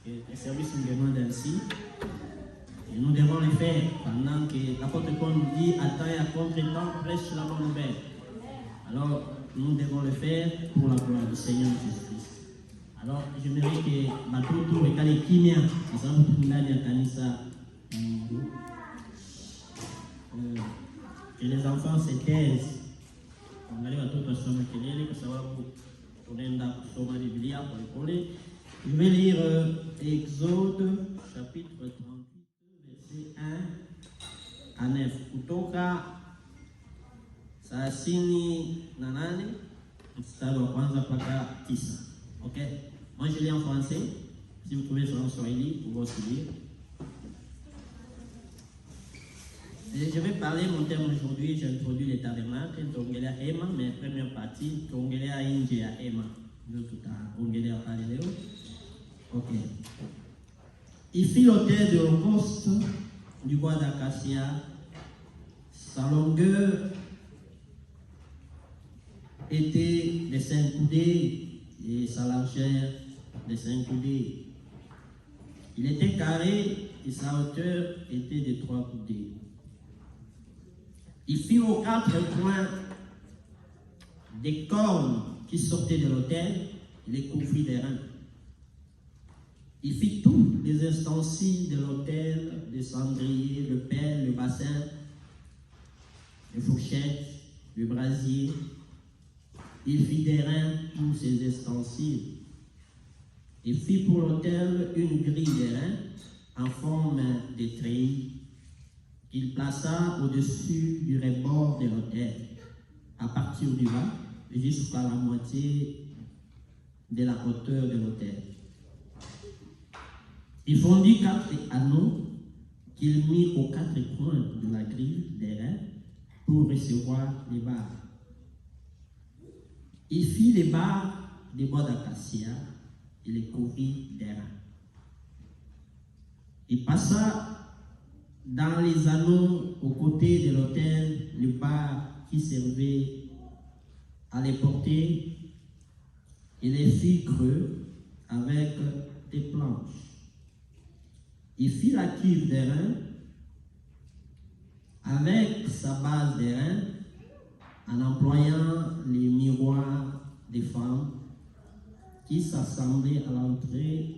les services nous demandent ainsi. Et nous devons le faire pendant que l'apôtre Paul nous dit à temps et à contre-temps, prêche la bonne nouvelle. Alors, nous devons le faire pour la gloire du Seigneur Jésus-Christ. Alors, j'aimerais que Matutu et Kalekimia, nous sommes tous là dans Kanisa, que les enfants se taisent. On arrive à tout à son maquillage, que ça va pour la Biblia, pour les. Je vais lire Exode, chapitre 38, verset 1 à 9. Kutoka Saasini na nane, mstari wa kwanza mpaka 9. Ok? Moi je lis en français. Si vous trouvez sur un Swahili, vous pouvez aussi lire. Et je vais parler mon thème aujourd'hui. J'ai introduit les tabernacles, Tongelea Ema, mais première partie, Tongelea India Ema. Nous tout à Tongelea Paléo. Ok. Il fit l'autel de l'holocauste du bois d'acacia. Sa longueur était de 5 coudées et sa largeur de 5 coudées. Il était carré et sa hauteur était de 3 coudées. Il fit aux 4 coins des cornes qui sortaient de l'autel et les couvrit d'airain. Il fit tous les ustensiles de l'autel, le cendrier, le pelle, le bassin, les fourchettes, le brasier. Il fit d'airain tous ces ustensiles. Il fit pour l'autel une grille d'airain en forme de treillis qu'il plaça au-dessus du rebord de l'autel, à partir du bas jusqu'à la moitié de la hauteur de l'autel. Il fondit 4 anneaux qu'il mit aux 4 coins de la grille d'airain pour recevoir les barres. Il fit les barres des bois d'acacia et les couvrit d'airain. Il passa dans les anneaux aux côtés de l'autel les barres qui servaient à les porter et les fit creux avec des planches. Il fit la cuve d'airain avec sa base d'airain en employant les miroirs des femmes qui s'assemblaient à l'entrée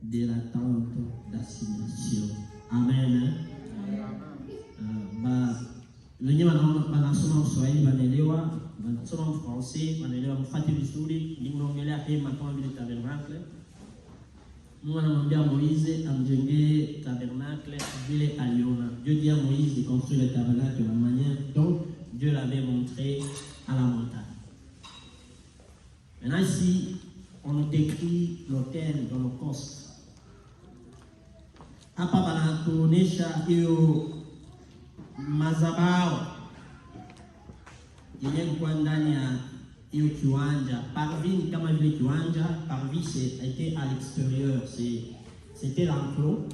de la tente d'assignation. Amen. Wenye wanasoma Kiswahili wanaelewa, wanasoma Français wanaelewa. Mfate vizuri, ninaongelea hema kama vile tabernacle. Mungu anamwambia Moïse amjengee tabernacle vile aliona. Dieu dit à Moïse de construire le tabernacle de la manière dont Dieu l'avait montré à la montagne. Maintenant ici, on nous décrit l'autel de l'Holocauste. Hapa panatuonesha hiyo mazabao yenye kwa ndani ya hiyo kiwanja. Parvis ni kama vile kiwanja, parvis était à l'extérieur, c'était l'enclos.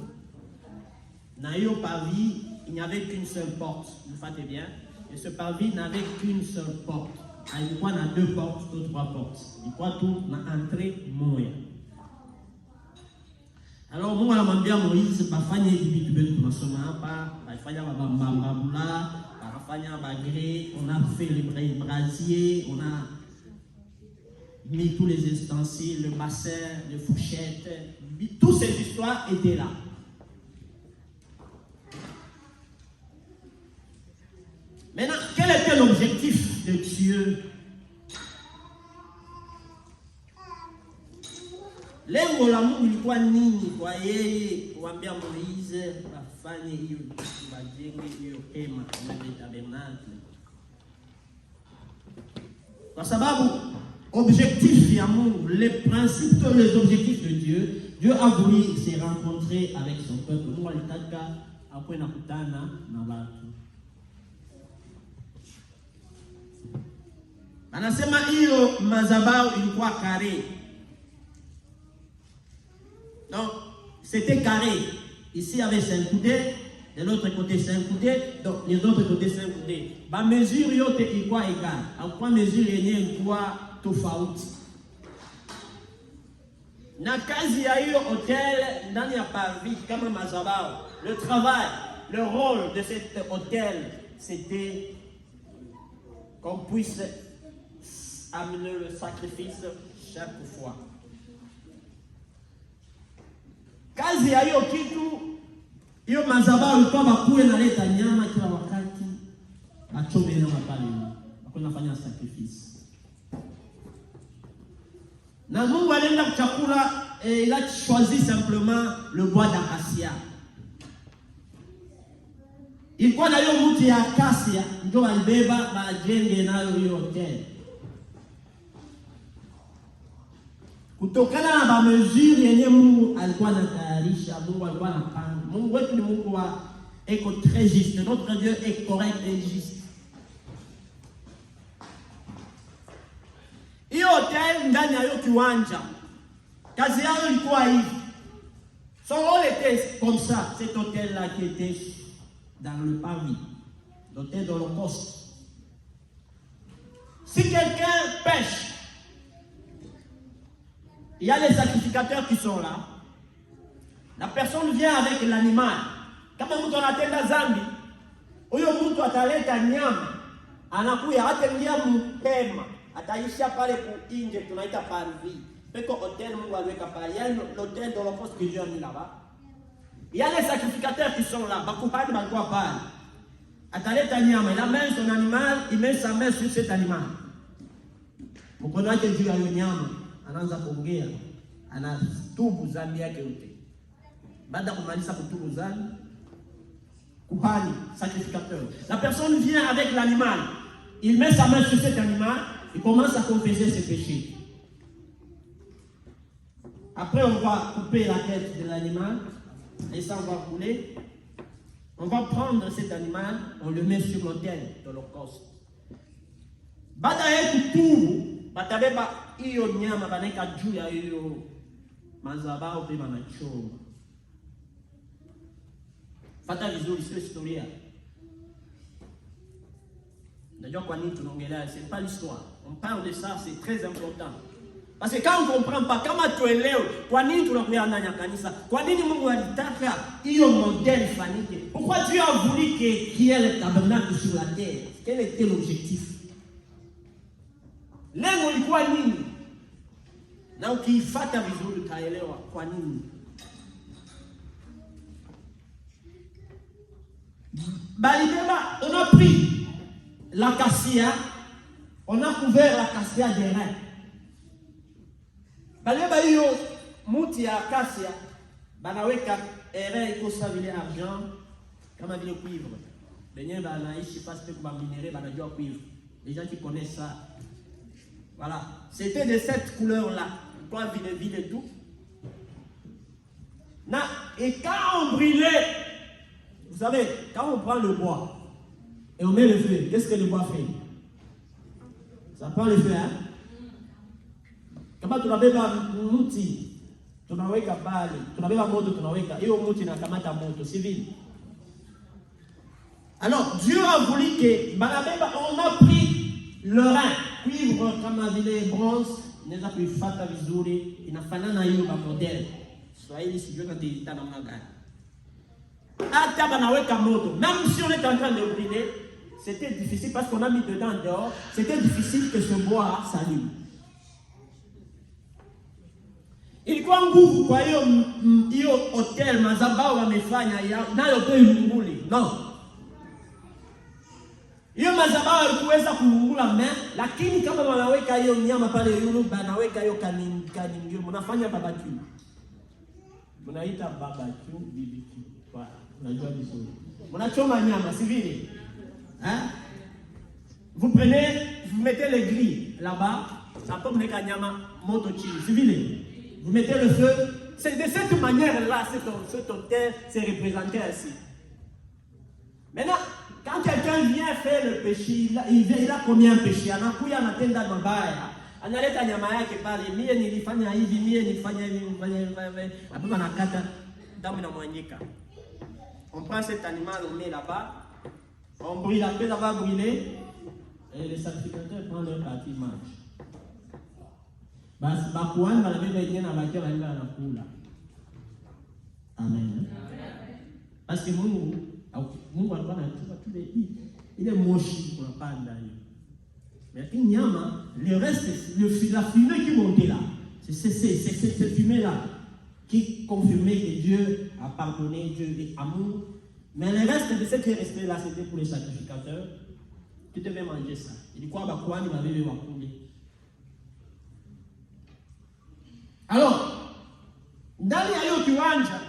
Na hiyo parvis, il n'y avait qu'une seule porte, vous faites bien. Et ce parvis n'avait qu'une seule porte. Il y a 2 portes ou 3 portes. Il y a tout na entrée moya. Alors, Mungu anamwambia Moïse bafanye hivi vitu vyote tunasoma hapa, bafanya mabambabula, bafanya bagre, on a fait le brasier, on a mis tous les ustensiles, le bassin, les fourchettes, toutes ces histoires étaient là. Maintenant, quel était l'objectif de Dieu? Lengo la Mungu ilikuwa nini kwa yeye kuambia Moïse afanye hiyo bajenge hiyo hema kama tabernacle? Kwa sababu objectif ya Mungu, les principes, les objectifs de Dieu, Dieu a voulu se rencontrer avec son peuple. Mungu alitaka akuwe nakutana na watu. Anasema hiyo mazabao ilikuwa carré. Donc, c'était carré. Ici, il y avait 5 coudées. De l'autre côté, 5 coudées. Donc, les autres côtés, 5 coudées. Ma mesure, yote ilikuwa égale. En quoi mesure yenye ilikuwa tofauti. Na kazi ya hiyo hotel ndani ya Paris kama madhabahu, le travail, le rôle de cet hôtel, c'était qu'on puisse amener le sacrifice chaque fois. Kazi ya hiyo kitu, hiyo madhabahu ilikuwa bakuwe naleta nyama kila wakati, achome nyama pale, bakuna fanya sacrifice. Na Mungu alienda kuchakula, il a choisi simplement le bois d'acacia. Ilikuwa na hiyo mti ya acacia ndio walibeba bajenge nayo hiyo hotel. Kutokana na ba mesure yenye Mungu alikuwa anatayarisha, Mungu alikuwa anapanga. Mungu wetu ni Mungu wa eko très juste. Notre Dieu est correct et juste. Hiyo hotel ndani ya hiyo kiwanja, kazi yao ilikuwa hivi. Son rôle était comme ça, cet hôtel-là qui était dans le Paris, l'hôtel d'Holocauste. Si quelqu'un pêche, il y a les sacrificateurs qui sont là. La personne vient avec l'animal. Kama mtu anatenda zambi, huyo mtu ataleta nyama, anakuya ataingia mpema, ataisha pale kuinje tunaita Paris. Peko hôtel Mungu aliweka pale, l'hôtel d'Holocauste que Dieu a mis là-bas. Il y a les sacrificateurs qui sont là, bakuhani balikuwa pale. Ataleta nyama, il amène son animal, il met sa main sur cet animal. Mkono wake juu ya hiyo nyama, anaanza kuongea, anatubu dhambi yake yote. Baada kumaliza kutubu dhambi, kuhani, sacrificateur, la personne vient avec l'animal, il met sa main sur cet animal, il commence à confesser ses péchés. Après, on va couper la tête de l'animal, et ça on va couler. On va prendre cet animal, on le met sur l'autel de l'Holocauste. Baada ya kutubu, batabeba hiyo nyama baneka juu ya hiyo madhabahu pe banachoma. Fata vizuri, sio historia. Najua kwa nini tunaongelea, c'est pas l'histoire. On parle de ça, c'est très important. Parce que quand on comprend pas, kama tuelewe, kwa nini tunakuya ndani ya kanisa? Kwa nini Mungu alitaka hiyo modèle ifanyike? Pourquoi Dieu a voulu qu'il y ait le tabernacle sur la terre? Quel était l'objectif? Lengo lilikuwa nini? Na ukiifuata vizuri utaelewa kwa nini. Balibeba, on a pris l'acacia, on a couvert l'acacia des reins. Balibeba hiyo muti ya acacia, banaweka rein iko sawa vile argent, kama vile cuivre. Benye banaishi parce que kwa minéraux banajua cuivre. Les gens qui connaissent ça. Voilà, c'était de cette couleur-là, quoi, vide et tout. Et quand on brûlait, vous savez, quand on prend le bois et on met le feu, qu'est-ce que le bois fait? Ça prend le feu, hein? Kama tunabeba mti, tunaweka pale, tunabeba moto, tunaweka, hiyo mti inakamata moto, si vile? Alors, Dieu a voulu que, on a pris le rein, cuivre kama vile bronze, inaweza kuifuata vizuri, inafanana hiyo kwa model. Swahili sijui kama ndio namna gani. Hata banaweka moto, même si on est en train de brûler, c'était difficile parce qu'on a mis dedans dehors, c'était difficile que ce bois s'allume. Ilikuwa nguvu kwa hiyo hotel madhabahu wamefanya nayo kwa ilunguli. No. Hiyo madhabahu ilikuweza kuungula lakini kama wanaweka hiyo nyama pale yulu banaweka hiyo kanini mnafanya barbecue. Mnaita barbecue BBQ. Unajua vizuri. Mnachoma nyama si vile? Hein? Vous prenez, vous mettez les grilles là-bas, ça peut mneka nyama moto chini, si vile? Vous mettez le feu. C'est de cette manière-là cet hôtel s'est représenté ainsi. Maintenant, quand quelqu'un vient faire le péché, il a commis un péché, anakuya anatenda mabaya, analeta nyama yake pale, mie nilifanya hivi, mie nilifanya hivi, après anakata damu inamwanyika. On prend cet animal, on met là-bas, on brûle, après d'avoir brûlé, et les sacrificateurs prennent leur partie marche. basi bakuani banabeba yenyewe na bakia baenda wanakula. Amen. Parce que Mungu alikuwa anatupa tule ile moshi kunapanda hiyo. Mais une nyama, le reste, la fumée qui montait là, c'est cette fumée-là qui confirmait que Dieu a pardonné, Dieu est amour. Mais le reste de ce qui est resté là, c'était pour les sacrificateurs. Tu devais manger ça. Il dit quoi? Bakuani m'avait wakuli. Alors, ndani ya hiyo kiwanja,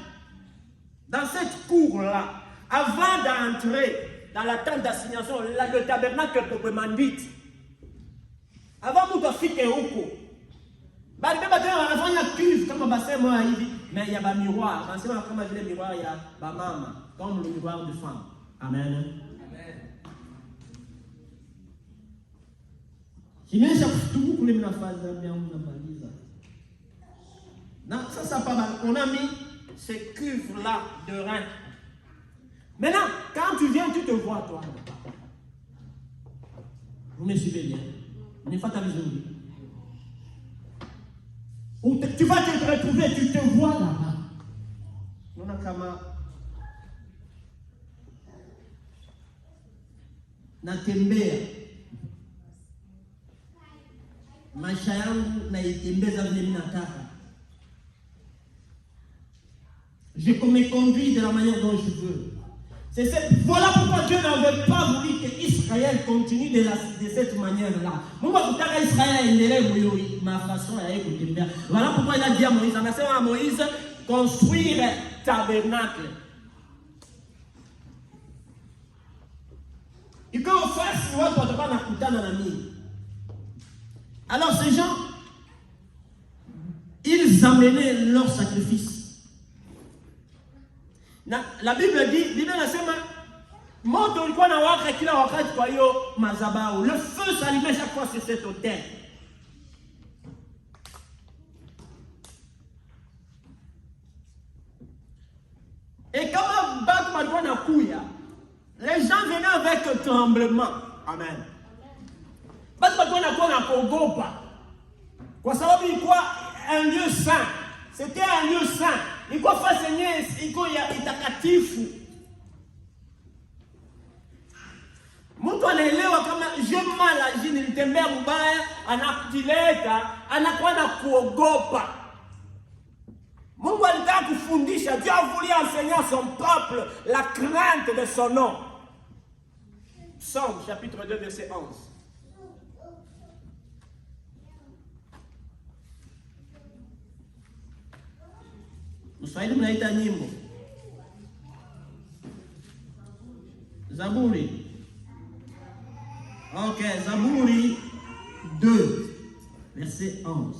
dans cette cour-là, avant d'entrer dans la tente d'assignation, le tabernacle de Mandit, avant mtu afike huko, bali beba tena wanafanya cuve kama basema hivi, mais il y a ba miroir, wanasema kama vile miroir ya ba mama, comme le miroir de femme. Amen. Amen. Kimesha kutubu kule mnafaza bien mnamaliza. Non, ça pas mal. On a mis ces cuves-là de rein. Maintenant, quand tu viens, tu te vois, toi. Vous me suivez bien? Ne faites pas vision. Tu vas te retrouver, tu te vois là-bas. On a kama natembea maisha yangu naitembeza vile mimi nataka. Je me conduis de la manière dont je veux. Voilà pourquoi Dieu n'avait pas voulu qu'Israël continue de cette manière-là. Voilà pourquoi il a dit à Moïse, on a dit à Moïse, construire un tabernacle. Et quand on fasse, on va pas nakutana na mimi. Alors ces gens, ils amenaient leur sacrifice. La Bible dit, Bible nasema moto ulikuwa na waka kila wakati kwa hiyo madhabahu. Le feu s'allumait chaque fois sur cet autel. Et comme batu walikuwa na kuya, les gens venaient avec tremblement. Amen. Batu walikuwa na kuwa na kuogopa. Kwa sababu ilikuwa un lieu saint. C'était un lieu saint. Ilikuwa fasi yenyewe iko ya itakatifu. Mtu anaelewa kama je mala jini nilitembea mbaya, anakileta, anakuwa na kuogopa. Mungu alitaka kufundisha, Dieu a voulu enseigner à son peuple la crainte de son nom. Psaume chapitre 2 verset 11. Mswahili mnaita nyimbo. Zaburi. Ok, Zaburi 2, verset 11.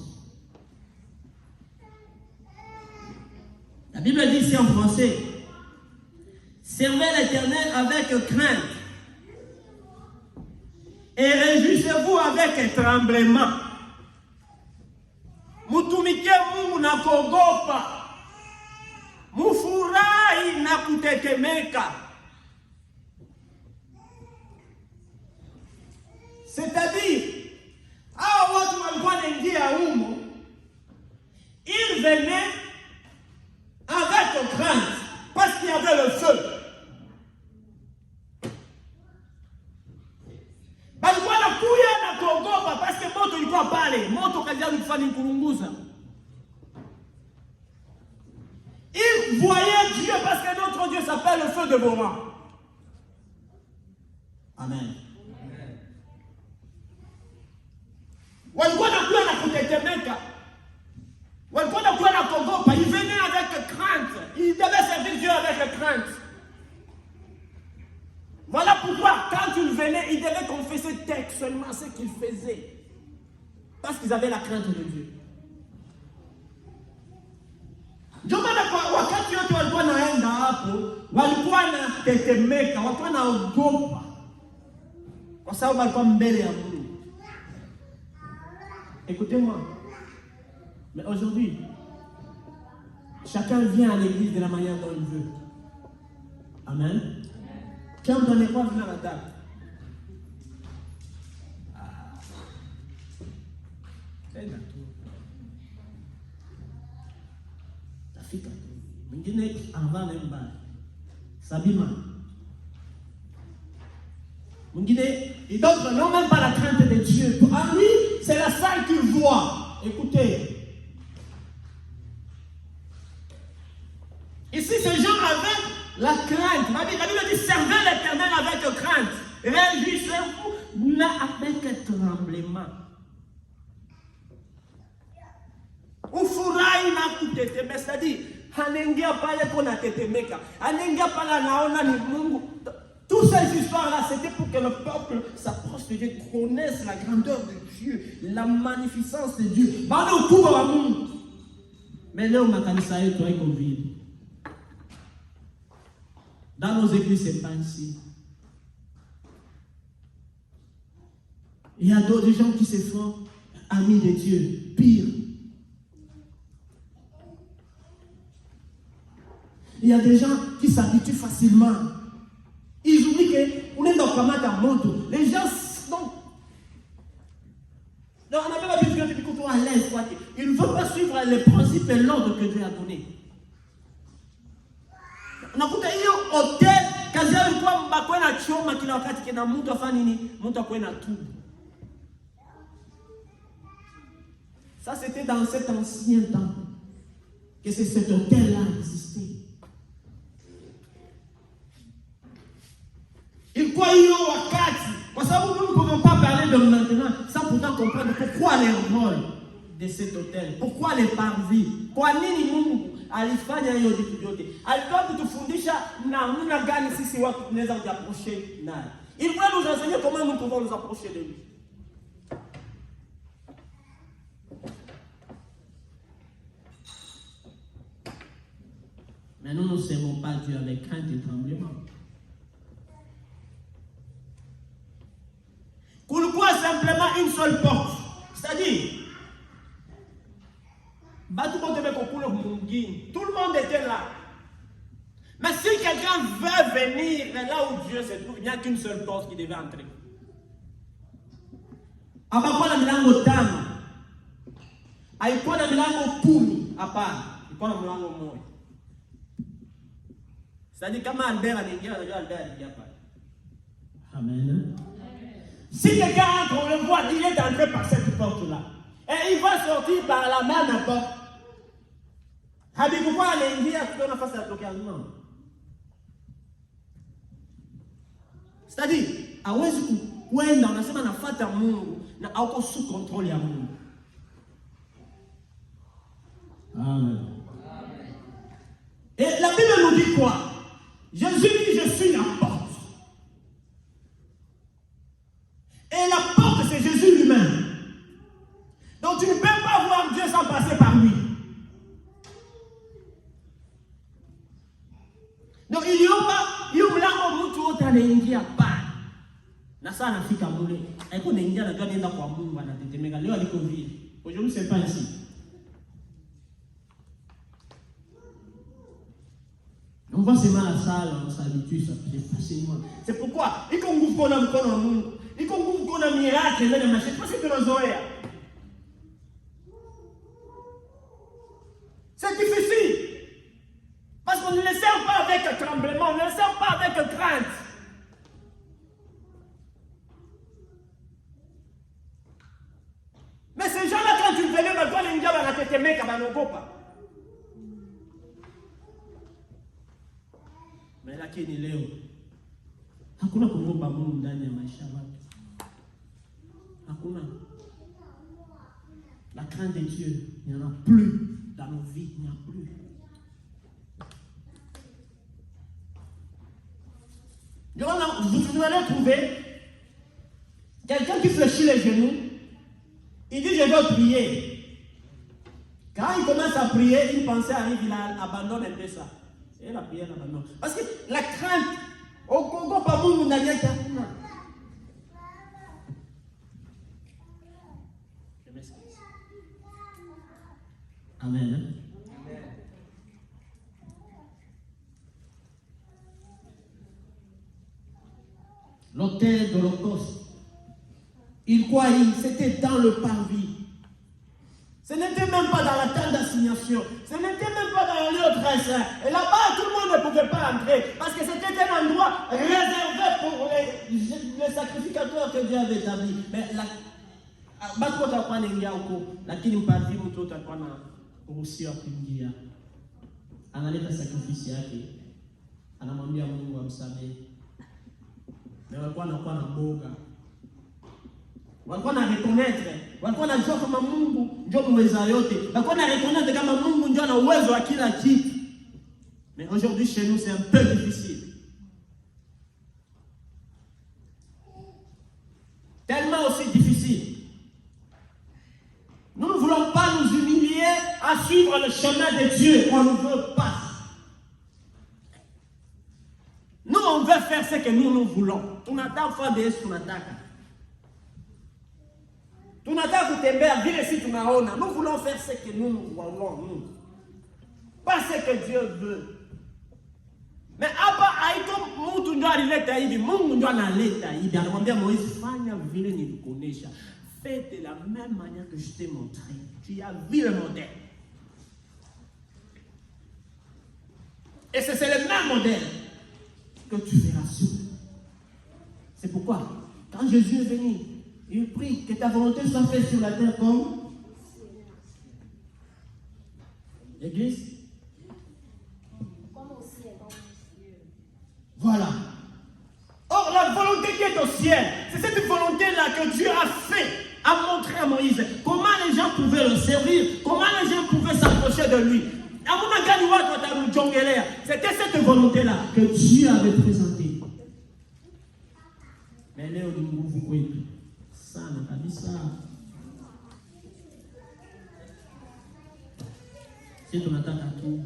La Bible dit ici en français, servez l'Éternel avec crainte et réjouissez-vous avec tremblement. Mutumikie Mungu na kuogopa. Mufurahi na kutetemeka. C'est-à-dire, watu walikuwa wanaingia humo, ils venaient avec crainte, parce qu'il y avait le feu. Balikuwa nakuya na kuogopa, parce que moto ilikuwa pale, moto kazi yao ilifanya kurunguza. Ils voyaient Dieu parce que notre Dieu s'appelle le feu dévorant. Amen. Walikuwa nakuwa na kutetemeka. Walikuwa nakuwa na kuogopa. Ils venaient avec crainte. Ils devaient servir Dieu avec crainte. Voilà pourquoi quand ils venaient, ils devaient confesser textuellement ce qu'ils faisaient. Parce qu'ils avaient la crainte de Dieu. Ndio maana kwa wakati wote walikuwa naenda hapo, walikuwa na tetemeka, walikuwa naogopa. Kwa sababu walikuwa mbele ya Mungu. Écoutez-moi. Mais aujourd'hui, chacun vient à l'église de la manière dont il veut. Amen. Quand on n'est pas venu à la table. nafika tu. Mwingine anavaa na mbaya. Sabima. Et d'autres n'ont même pas la crainte de Dieu. Pour lui, c'est la salle qu'il voit. Écoutez. Ici, ces gens avaient la crainte. La Bible dit servez l'Éternel avec crainte. Réjouissez-vous, mais avec tremblement. Ufurahi na kutetemeka. C'est-à-dire, hanengia pale kona tetemeka. Hanengia pale naona ni Mungu. Toutes ces histoires-là, c'était pour que le peuple s'approche de Dieu, connaisse la grandeur de Dieu, la magnificence de Dieu. Mais là, on a kanisa yetu haiko vile. Dans nos églises, c'est pas ainsi. Il y a d'autres gens qui se font amis de Dieu, pire. Il y a des gens qui s'habituent facilement. Ils oublient qu'on est dans la moto. Les gens sont. On n'a pas l'habitude de dire à l'aise. Ils ne veulent pas suivre les principes et l'ordre que Dieu a donné. On a écouté un hôtel, quand il y a un peu de choma qui a fait que mtu afanye nini, mtu akwenda tout. Ça c'était dans cet ancien temps que cet hôtel-là existait. Il croyait au wakati. Parce que nous ne pouvons pas parler de maintenant sans pourtant comprendre pourquoi les rôles de cet hôtel, pourquoi les parvis, kwa nini Mungu alifanya hiyo vitu vyote. Alikuwa kutufundisha namna gani sisi watu tunaweza kujiapprocher naye. Il voulait nous enseigner comment nous pouvons nous approcher de lui. Mais nous ne servons pas Dieu avec crainte et tremblement. Kulikuwa simplement une seule porte. C'est-à-dire, tout le monde était là. Mais si quelqu'un veut venir là où Dieu se trouve, il n'y a qu'une seule porte qui devait entrer. Hapakuwa na milango tano. Haikuwa na milango 10. Hapana, ilikuwa na mlango mmoja. C'est-à-dire kama Albert anaingia, anajua Albert anaingia pale. Amen. Si quelqu'un entre, on le voit, il est entré par cette porte-là. Et il va sortir par la même porte. Habikuwa anaingia kutoka nafasi ya tokea non. C'est-à-dire, hawezi kwenda unasema nafuata Mungu na hauko sous contrôle ya Mungu. Amen. Et la Bible nous dit quoi? Jésus dit, je suis la porte. Et la porte, c'est Jésus lui-même. Donc tu ne peux pas voir Dieu sans passer par lui. Donc il y a mlango mtu wote anaingia pale. Na sana anafika mule. Haiko anaingia na gani enda kwa Mungu anatetemeka. Leo aliko vile. Aujourd'hui c'est pas ici. On va seulement à la salle, on s'habitue, ça fait facilement. C'est pourquoi il faut nguvu kona mkono wa Mungu. Iko nguvu kona miracle ndani ya maisha. Parce que tunazoea. C'est difficile. Parce qu'on ne le sert pas avec tremblement, on ne le sert pas avec crainte. Mais ces gens-là, quand tu venais, bah, toi, les gens, bah, la tête mec, bah, non, pas. Mais lakini leo hakuna kuogopa Mungu ndani ya maisha yako. Hakuna. La crainte de Dieu, il n'y en a plus dans nos vies, il n'y en a plus. Vous allez trouver quelqu'un qui fléchit les genoux, il dit je veux prier. Quand il commence à prier, une pensée arrive, il abandonne un peu ça. Et la prière abandonne. Parce que la crainte, au Congo, pas bon, on a rien. Je m'excuse. Amen. L'autel de l'Holocauste, il croyait, c'était dans le parvis. Ce n'était même pas dans la tente d'assignation. Ce n'était même pas dans le lieu très saint. Et là-bas, tout le monde ne pouvait pas entrer. Parce que c'était un endroit réservé pour les sacrificateurs que Dieu avait établis. Mais batu watakuwa naingia huko, lakini mpadri mtu atakuwa na ruhusiwa kuingia. Analeta sakrifisi yake, anamwambia Mungu amsamehe. Na walikuwa wanakuwa na boga, walikuwa na reconnaître, walikuwa wanajua kama Mungu ndio mweza yote, walikuwa na reconnaître kama Mungu ndio ana uwezo wa kila kitu. Mais aujourd'hui chez nous c'est un peu difficile. Tellement aussi difficile. Nous ne voulons pas nous humilier à suivre le chemin de Dieu. On ne veut pas. Nous, on veut faire ce que nous voulons. Tunataka faire des tunataka. Tunataka kutembea vile si tunaona. Nous voulons faire ce que nous voulons. Nous. Pas ce que Dieu veut. Mais hapa haiko mtu ndio alileta hivi. Mungu ndio analeta hivi. Anamwambia Moïse, fanya vile nilikuonesha. Fais de la même manière que je t'ai montré. Tu as vu le modèle. Et c'est le même modèle que tu feras sur. C'est pourquoi, quand Jésus est venu, il prie que ta volonté soit faite sur la terre comme l'Église. Voilà. Or, la volonté qui est au ciel, c'est cette volonté-là que Dieu a fait, a montré à Moïse. Comment les gens pouvaient le servir, comment les gens pouvaient s'approcher de lui. C'était cette volonté-là que Dieu avait présentée. Mais là, vous voyez, ça n'a pas dit ça. Si tu n'attaques à tout,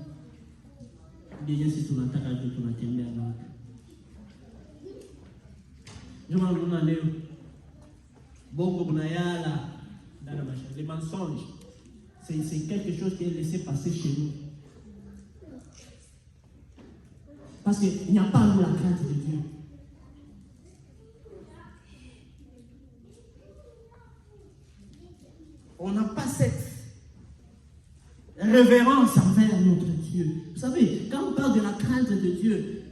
bien si tu n'attaques à tout, tu n'attends bien. Je m'en demande, Bongo Bunayala, dans la machine. Les mensonges, c'est quelque chose qui est laissé passer chez nous. Parce qu'il n'y a pas nous la crainte de Dieu. On n'a pas cette révérence envers notre Dieu. Vous savez, quand on parle de la crainte de Dieu,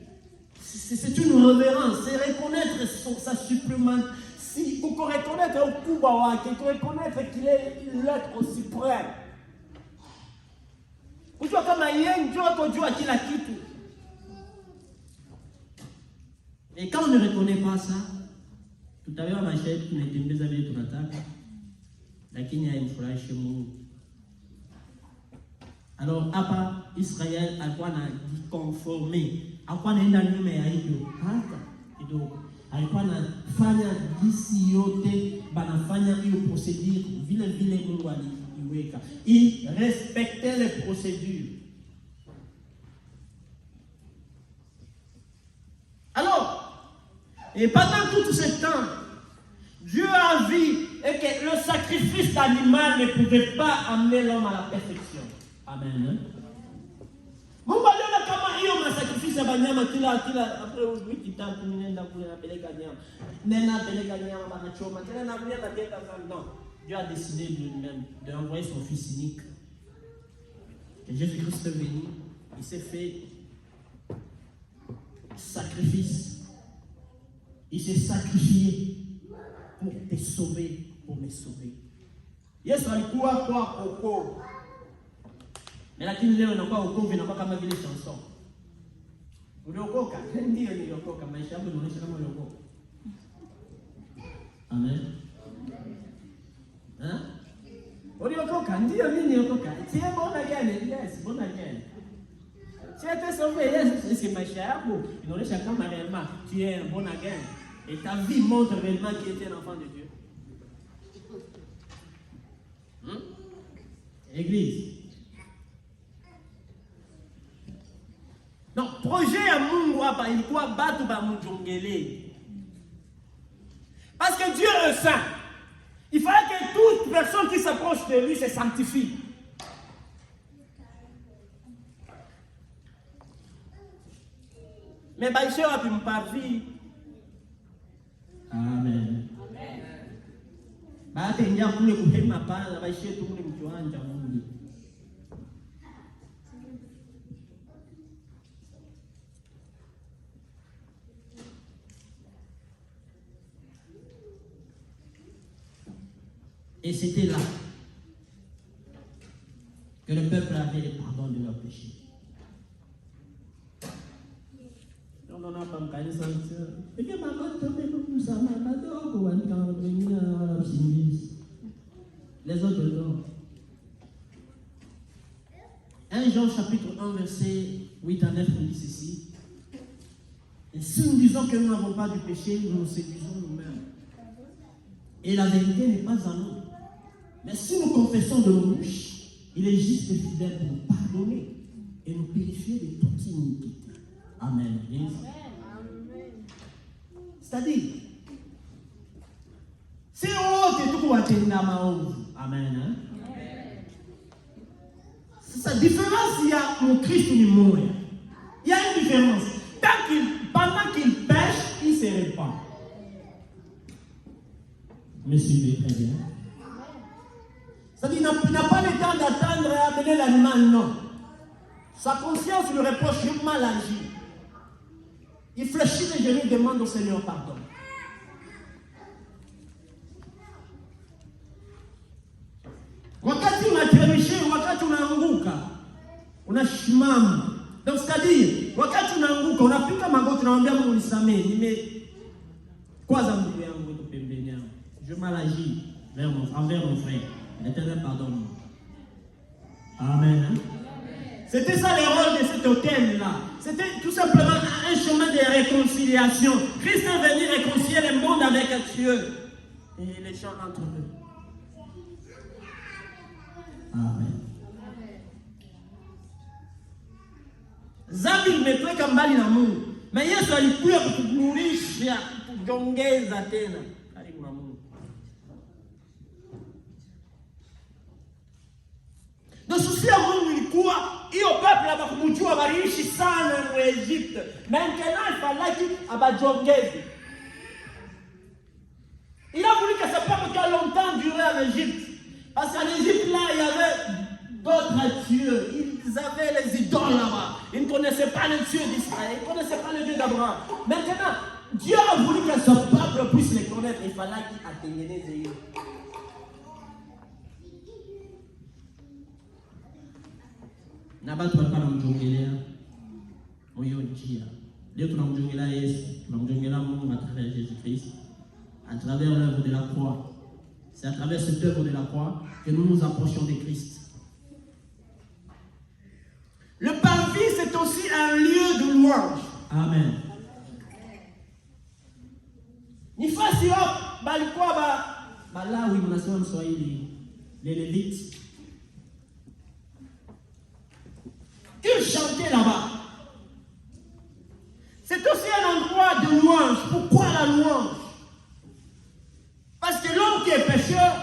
c'est une révérence, c'est reconnaître sa supplément. Si vous reconnaître au Kubawa, qu'il reconnaître qu'il est l'être suprême. Vous voyez comme il y a une Dieu qui l'a quitté. Et quand on ne reconnaît pas ça, tout à l'heure, ma chère, tu n'étais pas habillé ton attaque. Lakini ya mfurahishe. Alors hapa Israel alikuwa anajikonforme, alikuwa anaenda nyume ya hivyo hata kidogo. Alikuwa anafanya jinsi yote banafanya hiyo procédure vile vile Mungu aliweka. Il respectait les procédures. Alors, et pendant tout ce temps, Dieu a vu et que le sacrifice d'animal ne pouvait pas amener l'homme à la perfection. Amen. Mungu aliona kama hiyo masakrifisi ya banyama kila après wiki tatu nenda kule na peleka nyama. Nena peleka nyama banachoma. Tena na kulia tatieta sana. Non. Dieu a décidé d'envoyer son fils unique. Et Jésus-Christ est venu, il s'est fait sacrifice. Il s'est sacrifié pour te sauver, pour me sauver. Yesu alikuwa kwa ukoo. Mais lakini leo inakuwa ukovu inakuwa kama vile chanson. Uliokoka? Ndio niliokoka. Maisha yangu yanaonyesha kama uliokoka. Amen. Hein? Uliokoka? Ndio mimi niliokoka. Tu es born again? Yes, born again. Tu es sauvé? Yes, c'est maisha yangu inaonyesha kama réellement tu es born again. Et ta vie montre réellement que tu es un enfant de Dieu. Église. Donc, projet à Mungu hapa ilikuwa batu ba mujongele. Parce que Dieu est saint. Il fallait que toute personne qui s'approche de lui se sanctifie. Mais baishe wapi mpavi. Amen. Baada ya kule kuhema pala baishe tu kule mkiwanja Mungu. Et c'était là que le peuple avait le pardon de leurs péchés. Les autres non. 1 Jean chapitre 1 verset 8 à 9 nous dit ceci. Et si nous disons que nous n'avons pas du péché, nous nous séduisons nous-mêmes. Et la vérité n'est pas en nous. Mais si nous confessons de nos bouches, il est juste et fidèle pour nous pardonner et nous purifier de toute iniquité. Amen. C'est-à-dire, c'est autre tout pour atteindre Amen. Hein? C'est sa différence, il y a mon Christ qui mourit. Il y a une différence. Pendant qu'il pêche, il ne se répand. Me suivez très bien. C'est-à-dire qu'il n'a pas le temps d'attendre et amener l'animal, non. Sa conscience lui reproche, j'ai mal agi. Il fléchit les genoux et demande au Seigneur pardon. Wakati unateremshe, wakati unaanguka, unasimama. Donc c'est-à-dire, wakati unaanguka, unapika magoti, unamwambia Mungu nisamehe, nimekwaza ndugu yangu wetu pembeni yangu. Je mal agi envers mon frère. L'Éternel pardonne-moi. Amen. Hein? C'était ça le rôle de cet autel-là. C'était tout simplement un chemin de réconciliation. Christ est venu réconcilier le monde avec Dieu. Et les gens entre eux. Amen. Zambi limetweka mbali na Mungu. Na Yesu alikuja kutugurisha, kutujongeza tena karibu na Mungu. Na souci ya Mungu ilikuwa hiyo peuple abakumjua waliishi sana mu Egypte. Maintenant il fallait qu'il abajongeze. Il a voulu que ce peuple qui a longtemps duré en Égypte. Parce qu'en Égypte, là, il y avait d'autres dieux. Ils avaient les idoles là-bas. Ils ne connaissaient pas le Dieu d'Israël. Ils ne connaissaient pas le Dieu d'Abraham. Maintenant, Dieu a voulu que ce peuple puisse les connaître. Il fallait qu'il atteigne les yeux. Naba tunapana mjongelea moyo njia. Leo tunamjongelea Yesu, tunamjongelea Mungu à travers Jésus-Christ, à travers l'œuvre de la croix. C'est à travers cette œuvre de la croix que nous nous approchons de Christ. Le parvis, c'est aussi un lieu de louange. Amen. Nifasi hapo balikuwa Malawi mnasema Mswahili, les Lévites. Ils chantaient là-bas. C'est aussi un endroit de louange. Pourquoi la louange? Parce que l'homme qui est pécheur,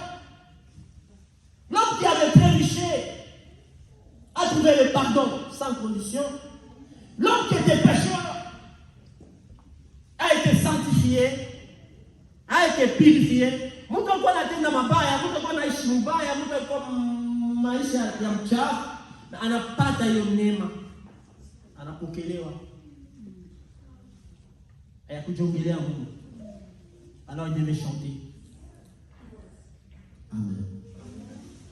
l'homme qui avait trébuché, a trouvé le pardon sans condition. L'homme qui était pécheur a été sanctifié, a été purifié. Mtu alikuwa anatenda mabaya, mtu alikuwa anaishi mbaya, mtu alikuwa maisha ya mchafu, na anapata hiyo neema, anapokelewa. Hayakujongelea Mungu. Alors il devait chanter. Amen.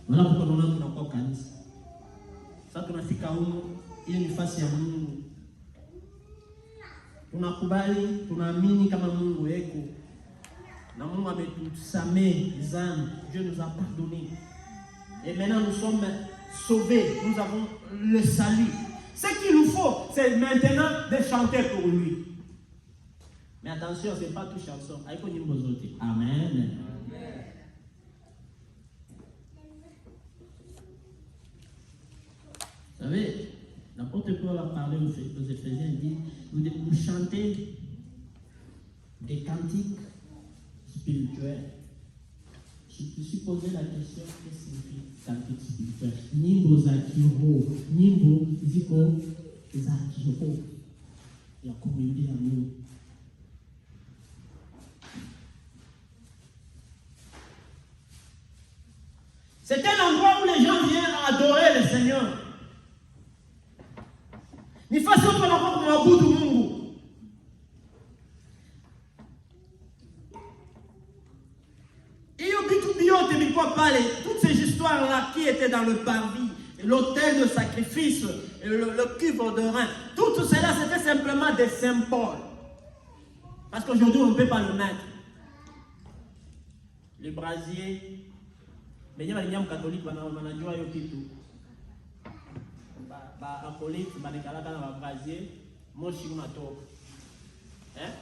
Voilà pourquoi nous tunakuwa kanisa. Sasa tunafika huko, hiyo ni nafasi ya Mungu. Tunakubali, tunaamini kama Mungu yeko. Na Mungu ametusamehe dhambi. Dieu nous a pardonné. Et maintenant nous sommes sauvés, nous avons le salut. Ce qu'il nous faut, c'est maintenant de chanter pour lui. Mais attention, ce n'est pas tout chanson. Amen. Vous savez, l'apôtre Paul a parlé aux Éphésiens, il dit, vous devez chanter des cantiques spirituels. Je me suis posé la question, qu'est-ce que signifie cantique spirituel? Nimbo za kiroho, nyimbo ziko za kiroho ya kumwimbia Mungu. C'est un endroit où les gens viennent adorer le Seigneur. Ni fasi watu wanakuwa kumwabudu Mungu. Hiyo vitu vyote vilikuwa pale. que dans le parvis, l'autel de sacrifice, le cuve de rein, tout cela c'était simplement des symboles. Parce qu'aujourd'hui on ne peut pas le mettre. Le brasier, mais il y a des catholiques qui ont dit acolyte, il y a des brasier, moi je suis un top. Hein?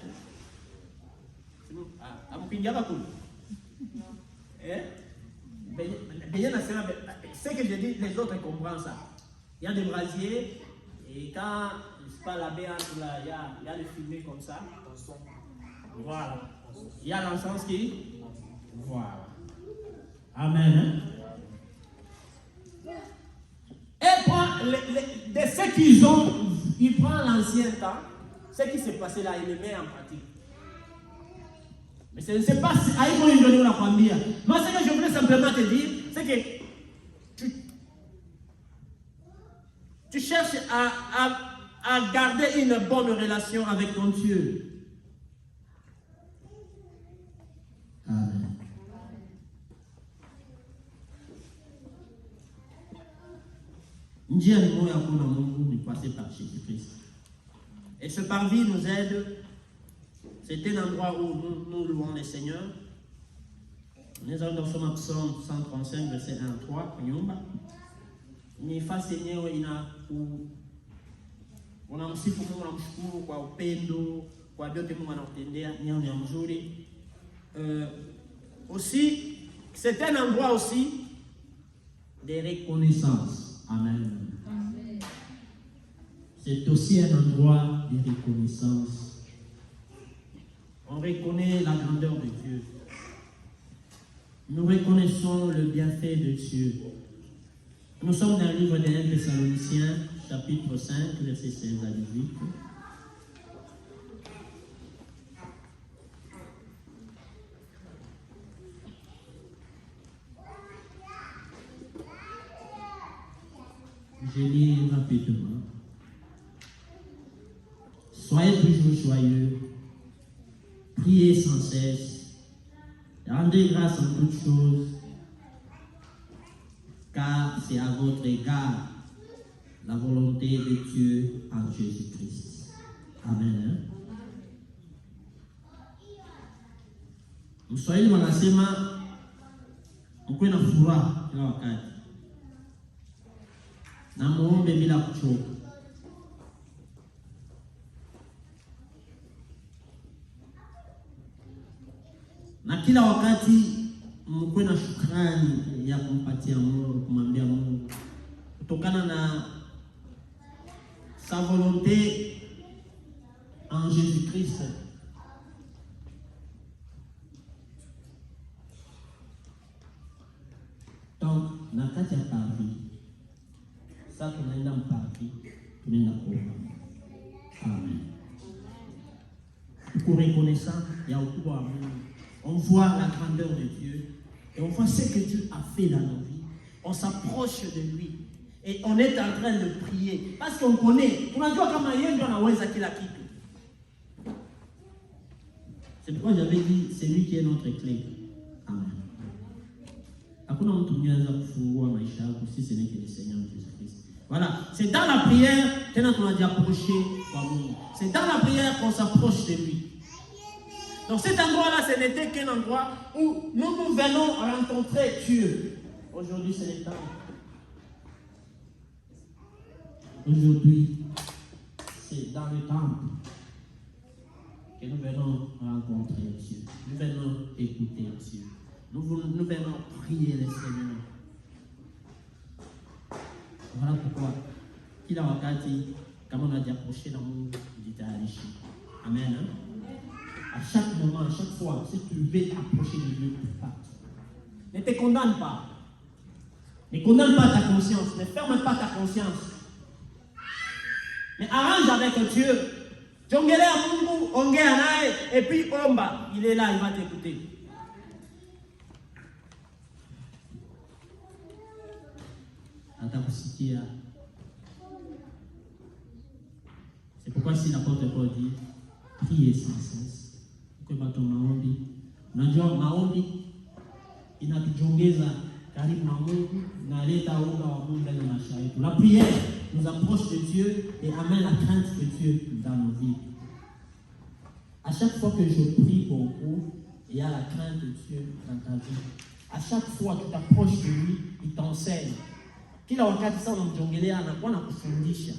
C'est que je dis, les autres comprennent ça. Il y a des brasiers et quand c'est pas la baie, il y a des fumées comme ça. Voilà. Il y a l'encens qui. Voilà. Amen. Et prend de ce qu'ils ont, il prend l'ancien temps, ce qui s'est passé là, il le met en pratique. Mais ce n'est pas si à ils vont la famille. Moi, ce que je voulais simplement te dire, c'est que tu cherches à garder une bonne relation avec ton Dieu. Amen. Njia ni moja kuna Mungu ni passer par Jésus-Christ. Et ce parvis nous aide. C'est un endroit où nous louons le Seigneur. Nous allons dans son psaume 135, verset 1 à 3. Ni fa Seigneur ina unamsifu Mungu, unamshukuru kwa upendo, kwa vyote Mungu anakutendea, ni mzuri. Aussi, c'est un endroit aussi de reconnaissance. Amen. Amen. C'est aussi un endroit de reconnaissance. On reconnaît la grandeur de Dieu. Nous reconnaissons le bienfait de Dieu. Nous sommes dans le livre de 1 Thessaloniciens, chapitre 5, verset 16 à 18. Je lis rapidement. Soyez toujours joyeux. Priez sans cesse, rendez grâce en toutes choses, car c'est à votre égard la volonté de Dieu en Jésus-Christ. Amen. Mswahili wanasema mkuwe na furaha kila wakati na muombe bila kuchoka. Na kila wakati mkuwe na shukrani ya kumpatia Mungu, kumwambia Mungu kutokana na sa volonté en Jésus-Christ. Donc, na kati ya parvi, sasa tunaenda mpavi, tunaenda kuomba. Amen. Tuko reconnaissant ya ukubwa wa Mungu. On voit la grandeur de Dieu et on voit ce que Dieu a fait dans nos vies. On s'approche de lui et on est en train de prier parce qu'on connaît. Tunajua kama yeye ndio anaweza kila kitu. C'est pourquoi j'avais dit c'est lui qui est notre clé. Amen. Hakuna mtu mwenye kufungua maisha yako si ce n'est que le Seigneur Jésus-Christ. Voilà, c'est dans la prière que nous allons approcher par Mungu. C'est dans la prière qu'on s'approche de lui. Donc cet endroit-là, ce n'était qu'un endroit où nous venons rencontrer Dieu. Aujourd'hui, c'est le temps. Aujourd'hui, c'est dans le temple que nous venons rencontrer Dieu. Nous venons écouter Dieu. Nous venons prier le Seigneur. Voilà pourquoi, kila wakati, kama unajiapprocher na Mungu, jitayarishe. Amen. Hein? À chaque moment, à chaque fois, si tu veux t'approcher de Dieu, ne te condamne pas. Ne condamne pas ta conscience. Ne ferme pas ta conscience. Mais arrange avec Dieu. Jongelea Mungu, ongea naye, et puis omba. Il est là, il va t'écouter. C'est pourquoi si l'apôtre Paul dit, priez sans cesse. Kwa maombi. Unajua maombi inatujongeza La prière nous approche de Dieu et amène la crainte de Dieu dans nos vies. À chaque fois que je prie pour vous, il y a la crainte de Dieu dans ta vie. À chaque fois que tu t'approches de lui, il t'enseigne. Kila wakati sana unamjongelea anakuwa anakufundisha.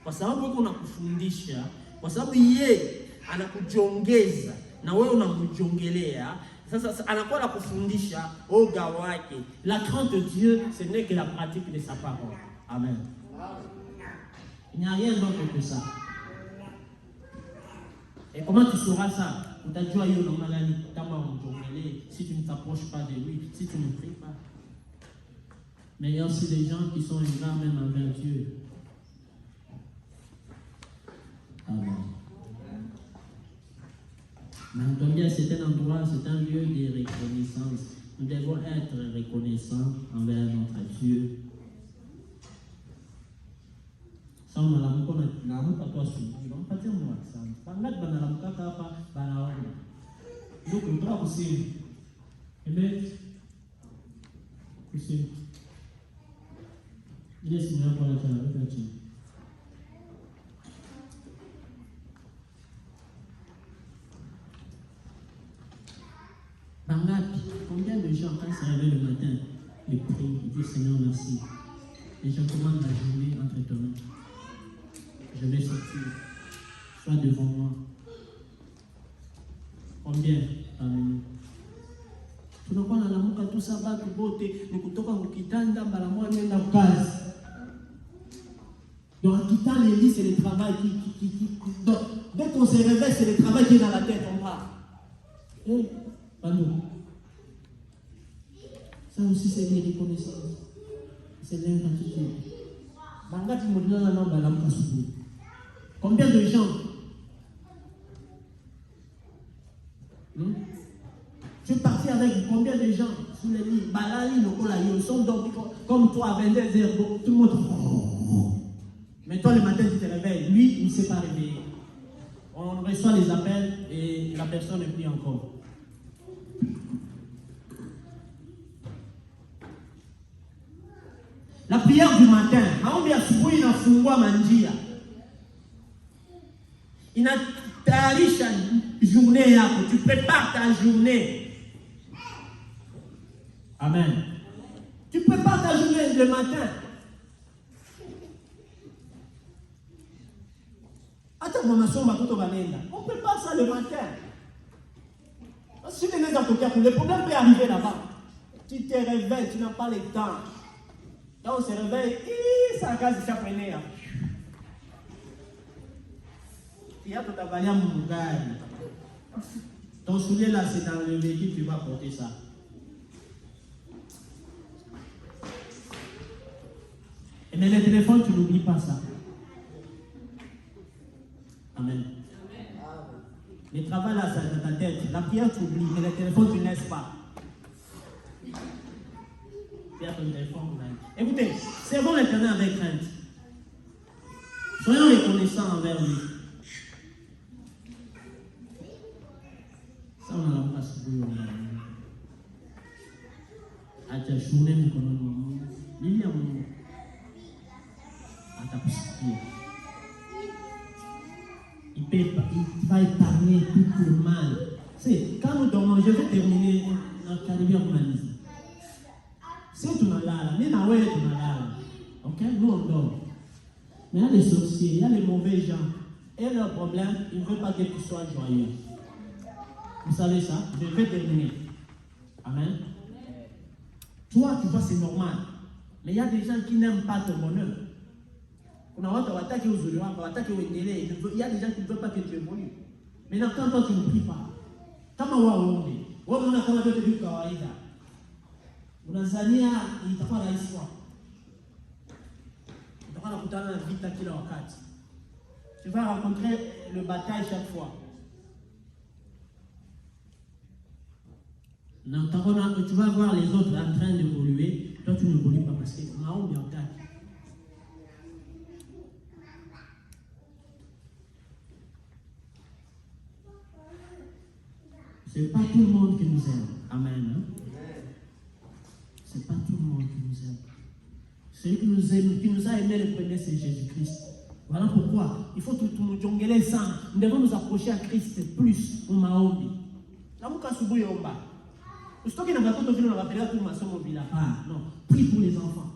Kwa sababu yuko anakufundisha, kwa sababu yeye anakujongeza na wewe unamjongelea. Sasa anakuwa anakufundisha oga wake. La crainte de Dieu, ce n'est que la pratique de sa parole. Amen. Il n'y a rien d'autre que ça. Et comment tu sauras ça? Si tu ne t'approches pas de lui, si tu ne pries pas. Mais il y a aussi des gens qui sont ingrats même envers Dieu. Amen. Mais c'est un endroit, c'est un lieu de reconnaissance. Nous devons être reconnaissants envers notre Dieu. Ça, on a la toi suivi. On va dire moi ça. Bangat banalamka kapa banaona. Donc on doit aussi. Amen. Aussi. Il est signé pour la terre. Bangat, combien de gens quand ils se réveillent le matin, ils prient, ils disent Seigneur merci. Et je commande la journée entre tes mains. Je vais sortir. Sois devant moi. Combien parmi nous? Tunakuwa na lamuka tu sababu bote ni kutoka mkitanda mbala moja nenda kazi. Donc quitter les lits, c'est le travail donc, dès qu'on se réveille, c'est le travail qui est dans la tête, on part. Pas nous. Ça aussi c'est des reconnaissances. C'est l'ingratitude. Bangati modina na mbala mkasubu. Combien de gens je suis parti avec combien de gens sous les lits, balali, ils sont dormis comme toi à 22 heures, tout le monde. Mais toi le matin tu te réveilles, lui il ne s'est pas réveillé. On reçoit les appels et la personne ne prie encore. La prière du matin, inatayarisha journée yako, tu prépares ta journée. Amen. Tu prépares ta journée le matin. Attends, on prépare ça le matin. Parce que le problème peut arriver là-bas. Tu te réveilles, tu n'as pas le temps. Quand on se réveille, ça casse déjà peiné. Il y a tout à faire mon gars. Ton soulier là, c'est dans le véhicule, tu vas porter ça. Mais le téléphone, tu n'oublies pas ça. Amen. Le travail là, c'est dans ta tête. La prière, tu oublies, mais le téléphone, tu ne laisses pas. Ton téléphone. Écoutez, servons l'Éternel avec crainte. Soyons reconnaissants envers lui. Ça, on a la place pour lui. À ta journée, nous connaissons. Il y a mon. À ta possibilité. Il va épargner tout le mal. C'est quand nous dormons, je vais terminer notre carrière humaniste. Si tu n'as pas, mais na ouais tu n'as pas. Ok, nous on dort. Mais il y a les sorciers, il y a les mauvais gens. Et leur problème, ils ne veulent pas que tu sois joyeux. Vous savez ça? Je vais terminer. Amen. Toi, tu vois, c'est normal. Mais il y a des gens qui n'aiment pas ton bonheur. Il y a des gens qui ne veulent pas que tu évolues. Maintenant, quand toi, tu ne pries pas, Unazania itakuwa rahisi wako. Utakuwa unakutana na vita kila wakati. Tu vas rencontrer le bataille chaque fois. Non, tu vas voir les autres en train d'évoluer. Toi, tu n'évolues pas parce que maombi hautaki. C'est pas tout le monde qui nous aime. Amen. Hein? C'est pas tout le monde. Celui qui nous a aimé le premier, c'est Jésus-Christ. Voilà pourquoi il faut tout nous jongler ça. Nous devons nous approcher à Christ plus au maombi. Non, prie pour les enfants.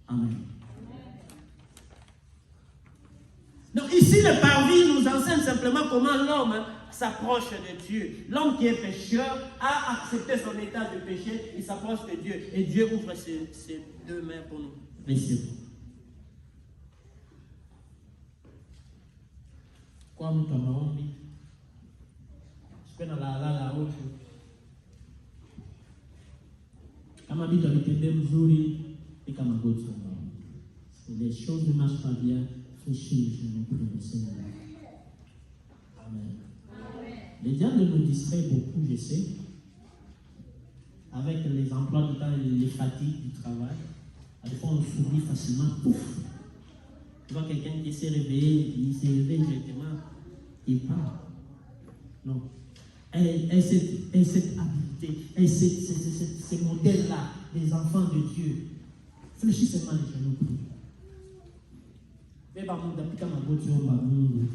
Amen. Donc ici, le parvis nous enseigne simplement comment l'homme s'approche de Dieu. L'homme qui est pécheur a accepté son état de péché, il s'approche de Dieu. Et Dieu ouvre ses deux mains pour nous. Merci. Kwa mtu wa maombi sikwenda la wote kama vitu vitendee mzuri fika magoti wa maombi. Les choses ne marchent pas bien, fléchir je prie le Seigneur. Amen. Les diables nous distraient beaucoup, je sais, avec les emplois du temps et les fatigues du travail. À des fois on s'oublie facilement, pouf. Tu vois quelqu'un qui s'est réveillé, il s'est réveillé directement, il part. Non. Et cette habileté, et ces modèles-là, des enfants de Dieu, fléchissez seulement les genoux. Mais par contre, depuis quand ma voiture va mourir,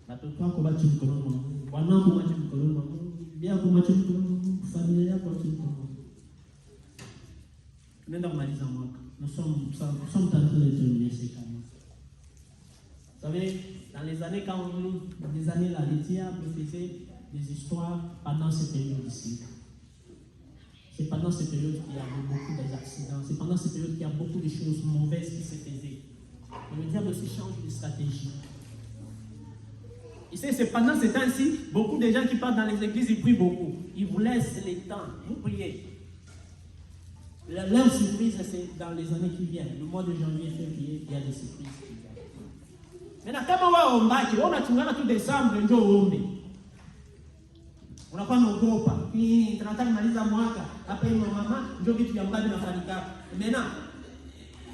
la toi qu'on va te dire, pendant qu'on va te dire, bien qu'on va te dire, familial qu'on va te dire. Mais normalise en moi. Nous sommes en train de terminer ces cas. Vous savez, dans les années quand les années là, les diables faisaient des histoires pendant cette période ici. C'est pendant cette période qu'il y avait beaucoup d'accidents. C'est pendant cette période qu'il y a beaucoup de choses mauvaises qui se faisaient. Et le diable aussi change de stratégie. Ici, c'est pendant ce temps-ci, beaucoup de gens qui partent dans les églises, ils prient beaucoup. Ils vous laissent les temps. Vous priez. Leur surprise, c'est dans les années qui viennent. Le mois de janvier, février, il y a des surprises qui viennent. Maintenant, quand on a tout décembre, on n'a pas nos groupes. Puis, on a après maman, maintenant,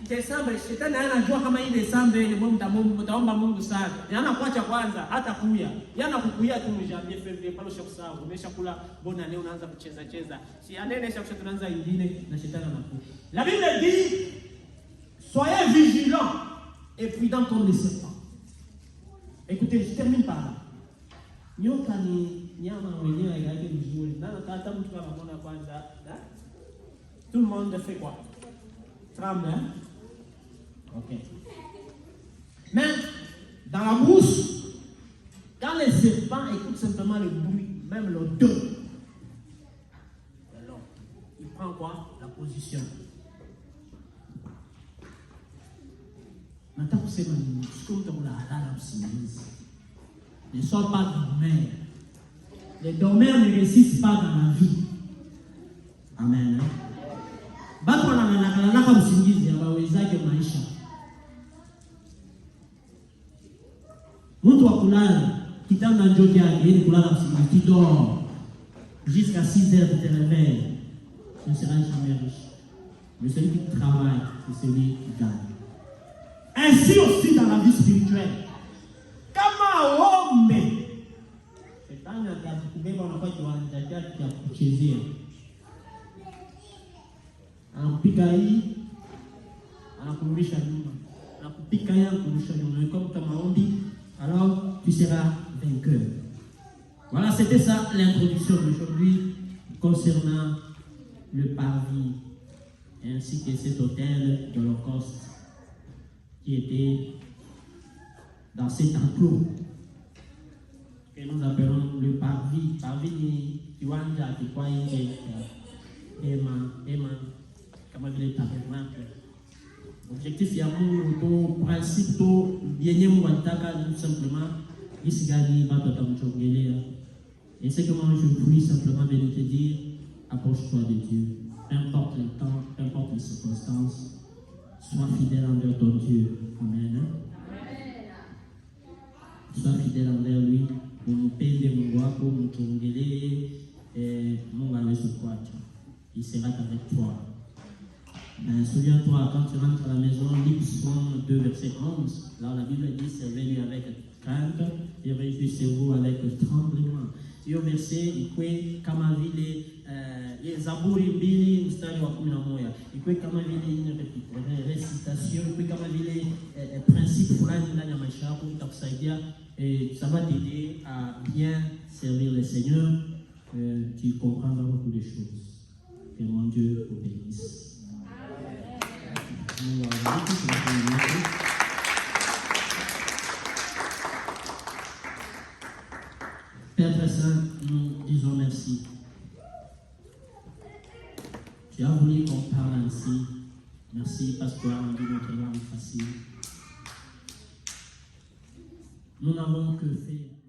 décembre, shetani anajua kama hii décembre ile mtaomba Mungu sana. Yana kuacha kwanza hata kuya. Yana kukuia tu janvier février pale ushakusahau. Umeshakula bona leo unaanza kucheza. Si anene shakisha tunaanza ingine na shetani anakuja. La Bible dit soyez vigilants et prudents comme les serpents. Écoutez, je termine par là. Nyoka ni nyama mwenyewe yake mzuri. Na hata mtu anaona kwanza, tout le monde fait quoi? Tremble, hein? Ok. Mais dans la brousse, quand les serpents écoutent simplement le bruit, même l'odeur, alors il prend quoi? La position. Maintenant, vous savez, ne sois pas dormeur. Les dormeurs ne réussissent pas dans la vie. Amen. Batu wanalalaka usingizi hawawezake maisha. Mtu wa kulala kitanda njoki yake ili kulala usingizi kidogo jusqu'à 6 heures de te réveil, ne sera jamais riche. Mais celui qui travaille, c'est celui qui gagne. Ainsi aussi dans la vie spirituelle. Kama hombe shetani atakubeba unakuwa kiwanja chake cha kuchezea. Anakupika hii, anakurudisha nyuma. Anakupika hii, anakurudisha nyuma. Et comme ta maombi, alors tu seras vainqueur. Voilà, c'était ça l'introduction d'aujourd'hui concernant le parvis ainsi que cet autel de l'Holocauste qui était dans cet enclos que nous appelons le parvis. Parvis ni kiwanja kikwa nje hema kama vile tabernacle. Objectif ya Mungu, principe to yenye Mungu anataka ni simplement isigani bato tamchongelea. Et c'est que moi je prie simplement de te dire, approche-toi de Dieu. Peu importe le temps, peu importe les circonstances, sois fidèle envers ton Dieu. Amen. Sois fidèle envers lui. Umpende Mungu wako, mchongelee, Mungu hawezi kuacha. Il sera avec toi. Souviens-toi, quand tu rentres à la maison, lis Psaume 2, verset 11. Là, la Bible dit, servez-lui avec crainte et réjouissez-vous avec tremblement. hiyo verse ikwe kama vile Zaburi 2 mstari wa 11, ikwe kama vile recitation, ikwe kama vile principe fulani ndani ya maisha yako, itakusaidia. Ça va t'aider à bien servir le Seigneur. Tu comprendras beaucoup de choses. Que mon Dieu vous bénisse. Père très saint, nous disons merci. Tu as voulu qu'on parle ainsi. Merci parce que tu as rendu notre langue facile. Nous n'avons que faire.